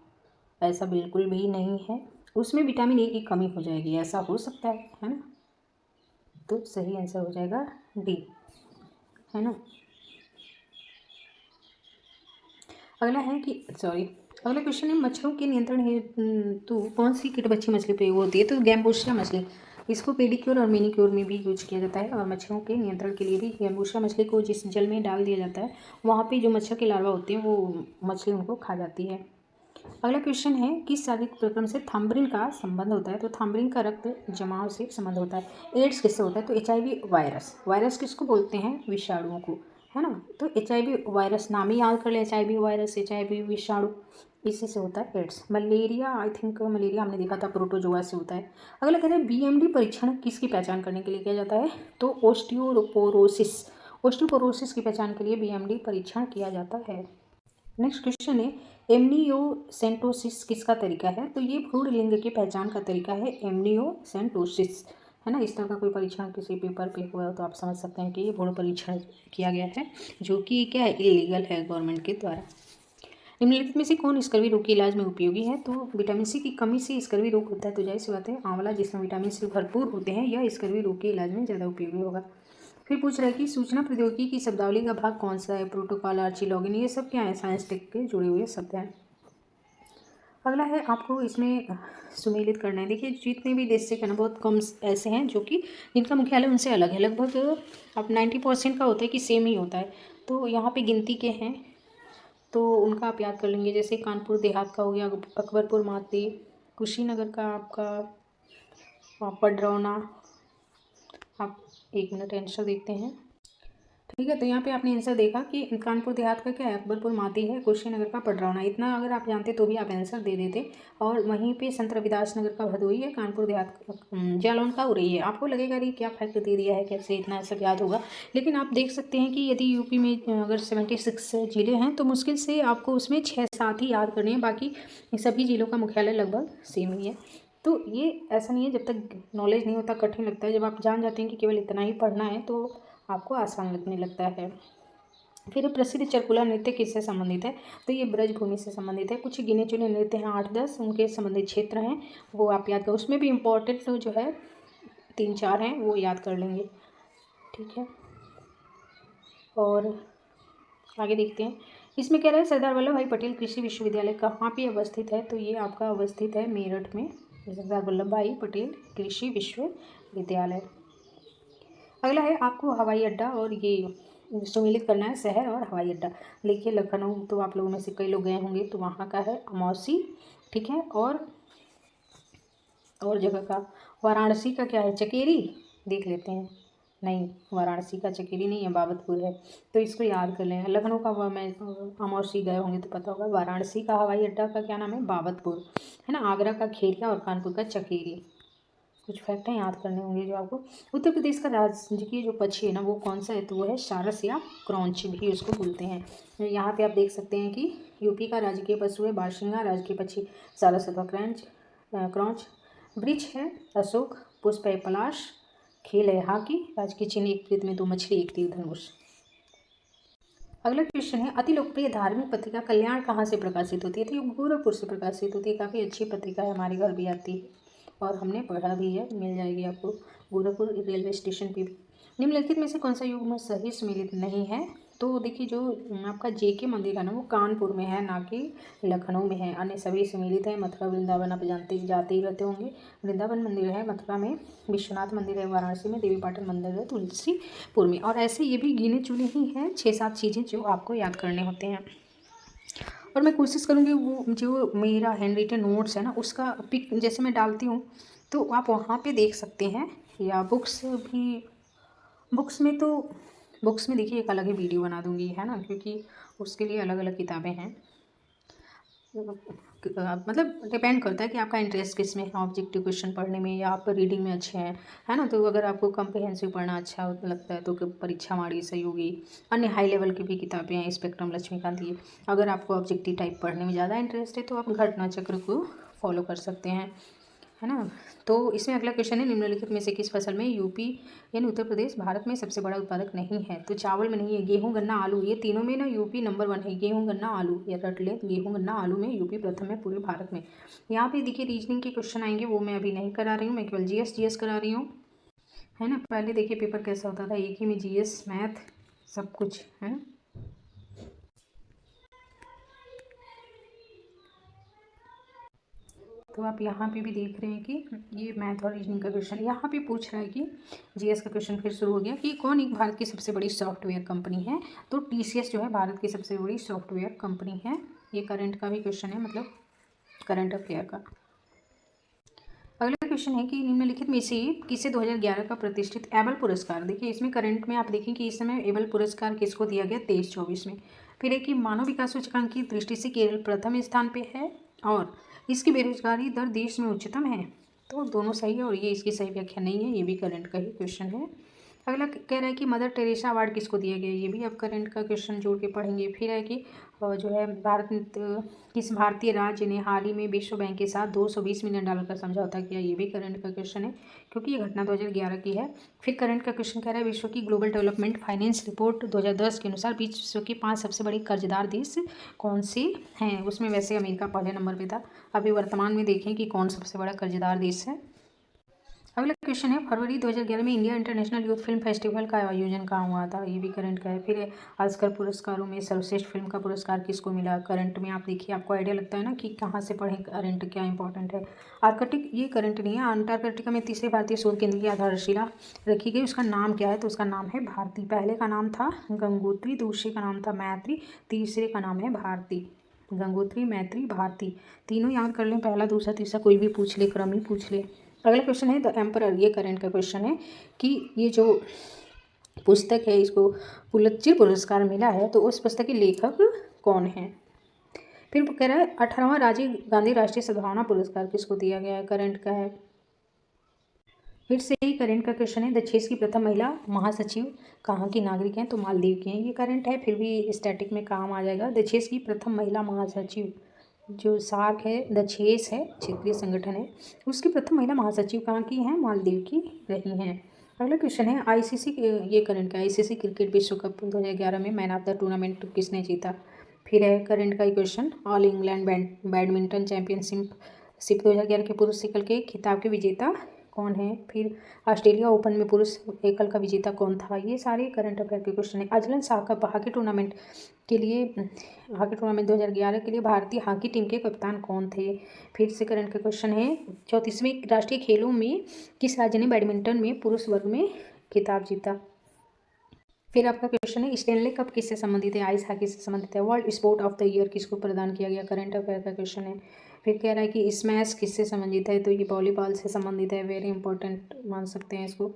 ऐसा बिल्कुल भी नहीं है, उसमें विटामिन ए की कमी हो जाएगी, ऐसा हो सकता है ना। तो सही आंसर हो जाएगा डी, है ना। अगला क्वेश्चन है मच्छरों के नियंत्रण हेतु कौन सी कीटबच्ची मछली प्रयोग होती है। तो गैम्बूसिया मछली, इसको पेडिक्योर और मेनिक्योर में भी यूज किया जाता है। और मच्छरों के नियंत्रण के लिए भी गैम्बूसिया मछली को जिस जल में डाल दिया जाता है वहाँ पे जो मच्छर के लार्वा होते हैं वो मछली उनको खा जाती है। अगला क्वेश्चन है किस शारीरिक प्रक्रम से थाम्बरिन का संबंध होता है। तो थाम्बरिन का रक्त जमाव से संबंध होता है। एड्स किससे होता है। तो HIV वायरस, वायरस किसको बोलते हैं, विषाणुओं को, है ना। तो HIV वायरस नाम ही याद कर ले, HIV वायरस, HIV विषाणु, इसी से होता है AIDS. Malaria, I think malaria हमने देखा था प्रोटोजोआ से होता है। अगला कहते हैं BMD परीक्षण किसकी पहचान करने के लिए किया जाता है। तो ओस्टियोपोरोसिस की पहचान के लिए BMD परीक्षण किया जाता है। नेक्स्ट क्वेश्चन है एमनियोसेंटोसिस किसका तरीका है। तो ये भ्रूण लिंग की पहचान का तरीका है एमनियोसेंटोसिस, है ना। इस तरह का कोई परीक्षण किसी पेपर पे हुआ हो तो आप समझ सकते हैं कि ये भ्रूण परीक्षण किया गया है, जो कि क्या है, इलीगल है गवर्नमेंट के द्वारा। निम्नलिखित में से कौन स्कर्वी रोग के इलाज में उपयोगी है। तो विटामिन सी की कमी से स्कर्वी रोग होता है, तो जाहिर सी बात है आंवला जिसमें विटामिन सी भरपूर होते हैं यह स्कर्वी रोग के इलाज में ज़्यादा उपयोगी होगा। फिर पूछ रहा है कि सूचना प्रौद्योगिकी की शब्दावली का भाग कौन सा है। प्रोटोकॉल, आर्ची, लॉगिन, ये सब क्या है, साइंस टेक के जुड़े हुए शब्द हैं। अगला है आपको इसमें सुमेलित करना है। देखिए जितने भी डिस्ट्रिक्ट है ना बहुत कम ऐसे हैं जो कि जिनका मुख्यालय उनसे अलग है। लगभग अब 90% का होता है कि सेम ही होता है। तो यहाँ पे गिनती के हैं तो उनका आप याद कर लेंगे। जैसे कानपुर देहात का हो गया अकबरपुर माती, कुशीनगर का आपका पडरौना। आप एक मिनट आंसर देखते हैं, ठीक है। तो यहाँ पे आपने आंसर देखा कि कानपुर देहात का क्या है, अकबरपुर माती है, कुशीनगर का पडरौना। इतना अगर आप जानते तो भी आप आंसर दे देते। और वहीं पे संत रविदास नगर का भदोही है, कानपुर देहात जालौन का उरई है। आपको लगेगा ये क्या फैक्ट दे दिया है, कैसे इतना सब याद होगा। लेकिन आप देख सकते हैं कि यदि यूपी में अगर 76 जिले हैं तो मुश्किल से आपको उसमें 6-7 ही याद करने हैं, बाकी सभी जिलों का मुख्यालय लगभग सेम ही है। तो ये ऐसा नहीं है, जब तक नॉलेज नहीं होता कठिन लगता है, जब आप जान जाते हैं कि केवल इतना ही पढ़ना है तो आपको आसान लगने लगता है। फिर प्रसिद्ध चरकुला नृत्य किससे संबंधित है। तो ये ब्रजभूमि से संबंधित है। कुछ गिने चुने नृत्य हैं 8-10, उनके संबंधित क्षेत्र हैं वो आप याद करो। उसमें भी इम्पोर्टेंट जो है 3-4 हैं वो याद कर लेंगे, ठीक है। और आगे देखते हैं। इसमें कह रहा है सरदार वल्लभ भाई पटेल कृषि विश्वविद्यालय कहाँ पे अवस्थित है, तो ये आपका अवस्थित है मेरठ में, सरदार वल्लभ भाई पटेल कृषि विश्वविद्यालय। अगला है आपको हवाई अड्डा और ये सम्मिलित करना है, शहर और हवाई अड्डा। देखिए लखनऊ तो आप लोगों में से कई लोग गए होंगे, तो वहाँ का है अमौसी, ठीक है। और जगह का वाराणसी का क्या है, चकेरी, देख लेते हैं। नहीं, वाराणसी का चकेरी नहीं है, बाबतपुर है, तो इसको याद कर लें। लखनऊ का मैं अमौसी गए होंगे तो पता होगा। वाराणसी का हवाई अड्डा का क्या नाम है, बाबतपुर, है ना। आगरा का खेरिया और कानपुर का चकेरी। कुछ फैक्ट हैं याद करने होंगे जो आपको। उत्तर प्रदेश का राजकीय जो पक्षी है ना वो कौन सा है, तो वो है सारस या क्रॉन्च भी उसको बोलते हैं। यहाँ पे आप देख सकते हैं कि यूपी का राजकीय पशु है बारहसिंगा, राजकीय पक्षी सारस अथवा क्रॉन्च। वृक्ष है अशोक, पुष्प है पलाश, खेल है हॉकी, राजकीय चिन्ह एक प्रीत में 2 मछली 1 तीर धनुष। अगला क्वेश्चन है अति लोकप्रिय धार्मिक पत्रिका कल्याण कहाँ से प्रकाशित होती है, तो ये गोरखपुर से प्रकाशित होती है। काफ़ी अच्छी पत्रिका है, हमारे घर भी आती है और हमने पढ़ा भी है, मिल जाएगी आपको गोरखपुर रेलवे स्टेशन पे भी। निम्नलिखित में से कौन सा युग में सही सम्मिलित नहीं है, तो देखिए जो आपका जेके मंदिर है ना वो कानपुर में है, ना कि लखनऊ में है। अन्य सभी सम्मिलित है। मथुरा वृंदावन आप जाते ही रहते होंगे। वृंदावन मंदिर है मथुरा में, विश्वनाथ मंदिर है वाराणसी में, देवी पाटन मंदिर है तुलसीपुर में। और ऐसे ये भी गिने चुने ही हैं 6-7 चीज़ें जो आपको याद करने होते हैं। और मैं कोशिश करूँगी वो जो मेरा हैंड रिटन नोट्स है ना उसका पिक जैसे मैं डालती हूँ तो आप वहाँ पे देख सकते हैं, या बुक्स में देखिए एक अलग ही वीडियो बना दूँगी, है ना, क्योंकि उसके लिए अलग अलग किताबें हैं। मतलब डिपेंड करता है कि आपका इंटरेस्ट किस में है, ऑब्जेक्टिव क्वेश्चन पढ़ने में या आप रीडिंग में अच्छे हैं, है ना। तो अगर आपको कॉम्प्रिहेंसिव पढ़ना अच्छा लगता है तो परीक्षा माड़ी सहयोगी, अन्य हाई लेवल की भी किताबें हैं, स्पेक्ट्रम लक्ष्मीकांत ये। अगर आपको ऑब्जेक्टिव टाइप पढ़ने में ज़्यादा इंटरेस्ट है तो आप घटना चक्र को फॉलो कर सकते हैं, है ना। तो इसमें अगला क्वेश्चन है निम्नलिखित में से किस फसल में यूपी यानी उत्तर प्रदेश भारत में सबसे बड़ा उत्पादक नहीं है, तो चावल में नहीं है, गेहूं गन्ना आलू, ये तीनों में ना यूपी नंबर 1 है। गेहूं गन्ना आलू या रट ले, गेहूं गन्ना आलू में यूपी प्रथम है पूरे भारत में। यहाँ पे देखिए रीजनिंग के क्वेश्चन आएंगे, वो मैं अभी नहीं करा रही हूँ, मैं केवल जीएस करा रही हूँ, है ना। पहले देखिए पेपर कैसा होता था, एक ही में जीएस मैथ सब कुछ, है ना। तो आप यहाँ पे भी देख रहे हैं कि ये मैथ और रीजनिंग का क्वेश्चन यहाँ पे पूछ रहा है कि जीएस का क्वेश्चन फिर शुरू हो गया कि कौन एक भारत की सबसे बड़ी सॉफ्टवेयर कंपनी है, तो टीसीएस जो है भारत की सबसे बड़ी सॉफ्टवेयर कंपनी है। ये करंट का भी क्वेश्चन है, मतलब करंट अफेयर का। अगला क्वेश्चन है कि निम्नलिखित में से किसे 2011 का प्रतिष्ठित एबल पुरस्कार, देखिए इसमें करंट में आप देखें कि इस समय एबल पुरस्कार किसको दिया गया 23-24 में। फिर एक कि मानव विकास सूचकांक की दृष्टि से केरल प्रथम स्थान पे है और इसकी बेरोजगारी दर देश में उच्चतम है, तो दोनों सही है और ये इसकी सही व्याख्या नहीं है, ये भी करंट का ही क्वेश्चन है। अगला कह रहा है कि मदर टेरेसा अवार्ड किसको दिया गया, ये भी आप करंट का क्वेश्चन जोड़ के पढ़ेंगे। फिर है कि जो है किस भारतीय राज्य ने हाल ही में विश्व बैंक के साथ $220 मिलियन का समझौता किया, ये भी करंट का क्वेश्चन है क्योंकि ये घटना 2011 की है। फिर करंट का क्वेश्चन कह रहा है विश्व की ग्लोबल डेवलपमेंट फाइनेंस रिपोर्ट 2010 के अनुसार विश्व के 5 सबसे बड़े कर्जदार देश कौन से हैं, उसमें वैसे अमेरिका पहले नंबर पर था, अभी वर्तमान में देखें कि कौन सबसे बड़ा कर्जदार देश है। अगला क्वेश्चन है फरवरी 2011 में India international youth film festival का आयोजन कहाँ हुआ था, ये भी करंट का है। फिर ऑस्कर पुरस्कारों में सर्वश्रेष्ठ फिल्म का पुरस्कार किसको मिला, करंट में आप देखिए, आपको आइडिया लगता है ना कि कहाँ से पढ़ें, करंट क्या इंपॉर्टेंट है। आर्कटिक, ये करंट नहीं है। अंटार्कटिका में तीसरे भारतीय शोध केंद्र की आधारशिला रखी गई, उसका नाम क्या है, तो उसका नाम है भारती। पहले का नाम था गंगोत्री, दूसरे का नाम था मैत्री, तीसरे का नाम है भारती। गंगोत्री, मैत्री, भारती, तीनों याद कर लें, पहला दूसरा तीसरा कोई भी पूछ ले, क्रम ही पूछ ले। अगला क्वेश्चन है द एम्परर, ये करंट का क्वेश्चन है कि ये जो पुस्तक है इसको पुलित्जर पुरस्कार मिला है, तो उस पुस्तक के लेखक कौन है। फिर कह रहा है 18वां राजीव गांधी राष्ट्रीय सद्भावना पुरस्कार किसको दिया गया है, करंट का है। फिर से ही करंट का क्वेश्चन है दक्षेस की प्रथम महिला महासचिव कहाँ की नागरिक हैं, तो मालदीव की हैं, ये करंट है, फिर भी स्टैटिक में काम आ जाएगा। दक्षेस की प्रथम महिला महासचिव, जो सार्क है, दक्षेस है, क्षेत्रीय संगठन है, उसकी प्रथम महिला महासचिव कहाँ की हैं, मालदीव की रही हैं। अगला क्वेश्चन है आईसीसी, ये करंट का, आईसीसी क्रिकेट विश्व कप 2011 में मैन ऑफ द टूर्नामेंट किसने जीता। फिर है करंट का question all England badminton championship 2011 के पुरुष सिकल के खिताब के विजेता कौन है। फिर ऑस्ट्रेलिया ओपन में पुरुष एकल का विजेता कौन था। ये सारे करंट अफेयर के क्वेश्चन है। Azlan Shah cup hockey tournament के लिए, हॉकी टूर्नामेंट 2011 के लिए भारतीय हॉकी टीम के कप्तान कौन थे। फिर से करंट के क्वेश्चन है। 34वें राष्ट्रीय खेलों में किस राज्य ने बैडमिंटन में पुरुष वर्ग में खिताब जीता। फिर आपका क्वेश्चन है स्टेनले कप किससे संबंधित है। आइस हॉकी से संबंधित है। World sport of the year किसको प्रदान किया गया। करंट अफेयर का क्वेश्चन है। फिर कह रहा है कि स्मैश किससे संबंधित है, तो ये वॉलीबॉल से संबंधित है। वेरी इंपॉर्टेंट मान सकते हैं इसको।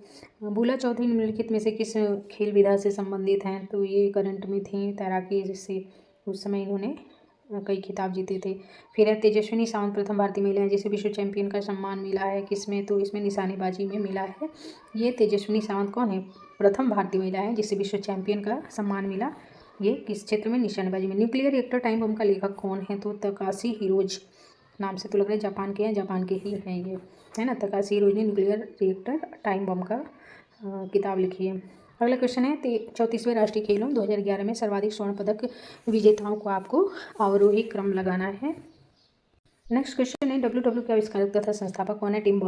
बुला चौधरी निम्नलिखित में से किस खेल विधा से संबंधित हैं, तो ये करंट में थी तैराकी, जिससे उस समय इन्होंने कई खिताब जीते थे। फिर है तेजस्विनी सावंत प्रथम भारतीय महिला है जिसे विश्व चैंपियन का सम्मान मिला है। किसमें, तो इसमें निशानेबाजी में मिला है। ये तेजस्विनी सावंत कौन है, प्रथम भारतीय महिला है जिसे विश्व चैंपियन का सम्मान मिला। ये किस क्षेत्र में, निशानेबाजी में। न्यूक्लियर रिएक्टर टाइम बम का लेखक कौन है, तो तकाशी हिरोज, नाम से तो लग रहा है जापान के हैं, जापान के ही हैं ये, है ना। तकाशी हिरोज ने न्यूक्लियर रिएक्टर टाइम बम का किताब लिखी है। अगला क्वेश्चन है 34वें राष्ट्रीय खेलों 2011 में सर्वाधिक स्वर्ण पदक विजेताओं को आपको अवरोही क्रम लगाना है। नेक्स्ट क्वेश्चन है डब्ल्यू के आविष्कारक तथा संस्थापक कौन है। टिम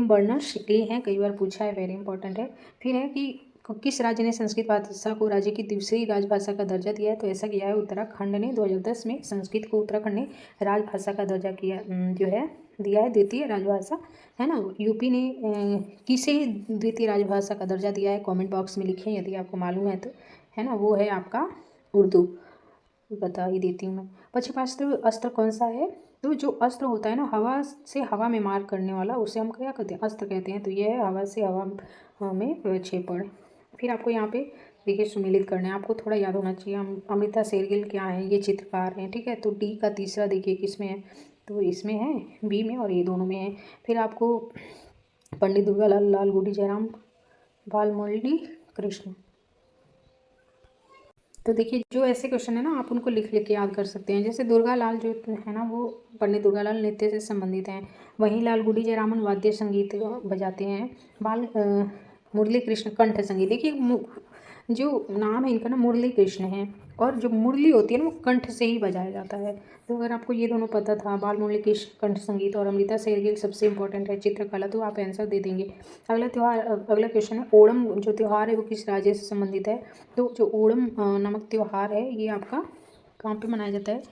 बर्नर्स-ली हैं, कई बार पूछा है, वेरी इंपॉर्टेंट है। फिर है कि किस राज्य ने संस्कृत भाषा को राज्य की दूसरी राजभाषा का दर्जा दिया है, तो ऐसा किया है उत्तराखंड ने। 2010 में संस्कृत को उत्तराखंड ने राजभाषा का दर्जा किया, जो है दिया है, द्वितीय राजभाषा, है ना। यूपी ने किसे द्वितीय राजभाषा का दर्जा दिया है, कमेंट बॉक्स में लिखें यदि आपको मालूम है तो, है ना। वो है आपका उर्दू, बता ही देती हूँ मैं। पक्षपास्त्र अस्त्र कौन सा है, तो जो अस्त्र होता है ना हवा से हवा में मार करने वाला, उसे हम क्या कहते हैं, अस्त्र कहते हैं। तो ये है हवा से हवा में प्रक्षेपण। फिर आपको यहाँ पे देखिए सुमेलित करना है, आपको थोड़ा याद होना चाहिए। अमृता शेरगिल क्या है, ये चित्रकार हैं, ठीक है। तो डी का तीसरा देखिए किसमें है, तो इसमें है, बी में, और ये दोनों में है। फिर आपको पंडित दुर्गालाल लालगुडी जयराम बालमुरली कृष्ण। तो देखिए जो ऐसे क्वेश्चन है ना आप उनको लिख के याद कर सकते हैं। जैसे दुर्गालाल जो है ना वो पंडित दुर्गालाल नृत्य से संबंधित हैं। वहीं लालगुडी जयरामन वाद्य संगीत बजाते हैं। मुरली कृष्ण कंठ संगीत। देखिए जो नाम है इनका ना मुरली कृष्ण है, और जो मुरली होती है ना वो कंठ से ही बजाया जाता है। तो अगर आपको ये दोनों पता था, बाल मुरली कृष्ण कंठ संगीत और अमृता शेरगिल सबसे इंपॉर्टेंट है चित्रकला, तो आप आंसर दे देंगे। अगला क्वेश्चन है ओणम जो त्यौहार है वो किस राज्य से संबंधित है, तो जो ओणम नामक त्यौहार है ये आपका कहाँ पे मनाया जाता है,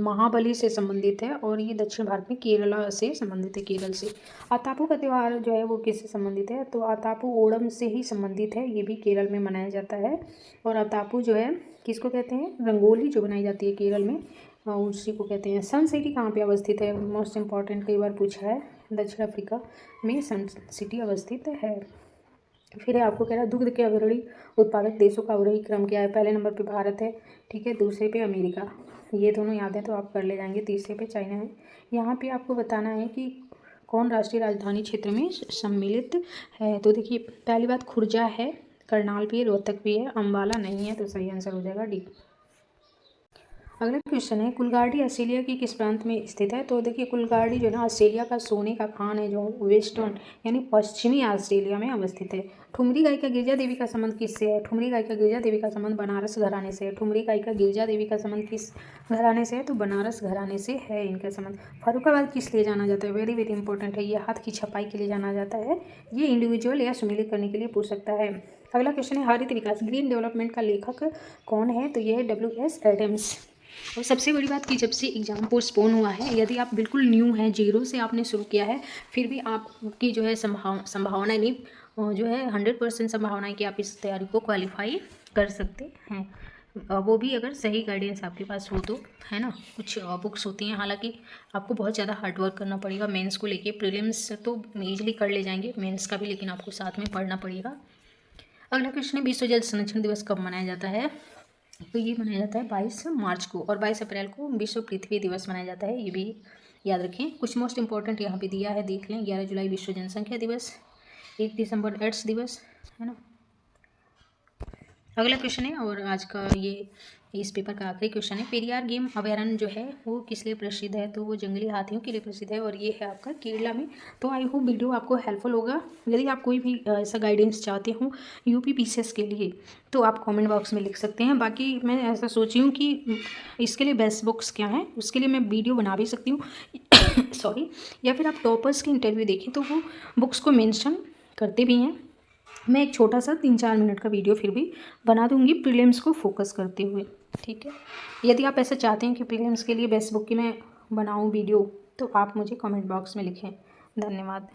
महाबली से संबंधित है, और ये दक्षिण भारत में केरला से संबंधित है, केरल से। आतापू का त्यौहार जो है वो किससे संबंधित है, तो आतापू ओणम से ही संबंधित है, ये भी केरल में मनाया जाता है। और आतापू जो है किसको कहते हैं, रंगोली जो बनाई जाती है केरल में उसी को कहते हैं। सन सिटी कहाँ पे अवस्थित है, मोस्ट इंपॉर्टेंट, कई बार पूछा है, दक्षिण अफ्रीका में सन सिटी अवस्थित है। फिर आपको कह रहा है दुग्ध के अग्रणी उत्पादक देशों का अवरोही क्रम क्या है। पहले नंबर पे भारत है, ठीक है, दूसरे पे अमेरिका, ये दोनों याद है तो आप कर ले जाएंगे। तीसरे पे चाइना है। यहाँ पे आपको बताना है कि कौन राष्ट्रीय राजधानी क्षेत्र में सम्मिलित है। तो देखिए पहली बात खुर्जा है, करनाल भी है, रोहतक भी है, अम्बाला नहीं है, तो सही आंसर हो जाएगा डी। अगला क्वेश्चन है कुलगाड़ी ऑस्ट्रेलिया की किस प्रांत में स्थित है। तो देखिए कुलगाड़ी जो है ना ऑस्ट्रेलिया का सोने का खान है, जो वेस्टर्न यानी पश्चिमी ऑस्ट्रेलिया में अवस्थित है। ठुमरी गायिका गिरजा देवी का संबंध किससे है। ठुमरी गायिका गिरजा देवी का संबंध बनारस घराने से है। ठुमरी गायिका गिरजा देवी का संबंध किस घराने से है, तो बनारस घराने से है इनका संबंध। फर्रुखाबाद किस लिए जाना जाता है, वेरी वेरी इंपॉर्टेंट है, ये हाथ की छपाई के लिए जाना जाता है। ये इंडिविजुअल या सुमेलित करने के लिए पूछ सकता है। अगला क्वेश्चन है हरित विकास ग्रीन डेवलपमेंट का लेखक कौन है, तो यह है W.S. एडम्स। और सबसे बड़ी बात कि जब से एग्ज़ाम पोस्टपोन हुआ है, यदि आप बिल्कुल न्यू हैं, जीरो से आपने शुरू किया है, फिर भी आपकी जो है संभावना नहीं जो है 100% संभावना है कि आप इस तैयारी को क्वालिफाई कर सकते हैं। वो भी अगर सही गाइडेंस आपके पास हो तो, है ना। कुछ बुक्स होती हैं, हालांकि आपको बहुत ज़्यादा हार्डवर्क करना पड़ेगा मेंस को लेके। प्रीलिम्स तो ईजिली कर ले जाएंगे, मेंस का भी लेकिन आपको साथ में पढ़ना पड़ेगा। अगला क्वेश्चन है विश्व जल संरक्षण दिवस कब मनाया जाता है, तो ये मनाया जाता है 22 मार्च को, और 22 अप्रैल को विश्व पृथ्वी दिवस मनाया जाता है, ये भी याद रखें। कुछ मोस्ट इंपॉर्टेंट यहाँ पे दिया है, देख लें। 11 जुलाई विश्व जनसंख्या दिवस, 1 दिसंबर एड्स दिवस, है ना। अगला क्वेश्चन है और आज का ये इस पेपर का आखिरी क्वेश्चन है, पेरियार गेम अभयारण्य जो है वो किस लिए प्रसिद्ध है? तो वो जंगली हाथियों के लिए प्रसिद्ध है और ये है आपका केरला में। तो आई होप वीडियो आपको हेल्पफुल होगा। यदि आप कोई भी ऐसा गाइडेंस चाहते हो यूपी पीसीएस के लिए तो आप कमेंट बॉक्स में लिख सकते हैं। बाकी मैं ऐसा सोची हूँ कि इसके लिए बेस्ट बुक्स क्या हैं उसके लिए मैं वीडियो बना भी सकती हूँ सॉरी, या फिर आप टॉपर्स के इंटरव्यू देखें तो वो बुक्स को मेंशन करते भी हैं। मैं एक छोटा सा 3-4 मिनट का वीडियो फिर भी बना दूंगी प्रीलिम्स को फोकस करते हुए, ठीक है। यदि आप ऐसा चाहते हैं कि प्रीलिम्स के लिए बेस्ट बुक की मैं बनाऊं वीडियो तो आप मुझे कमेंट बॉक्स में लिखें। धन्यवाद।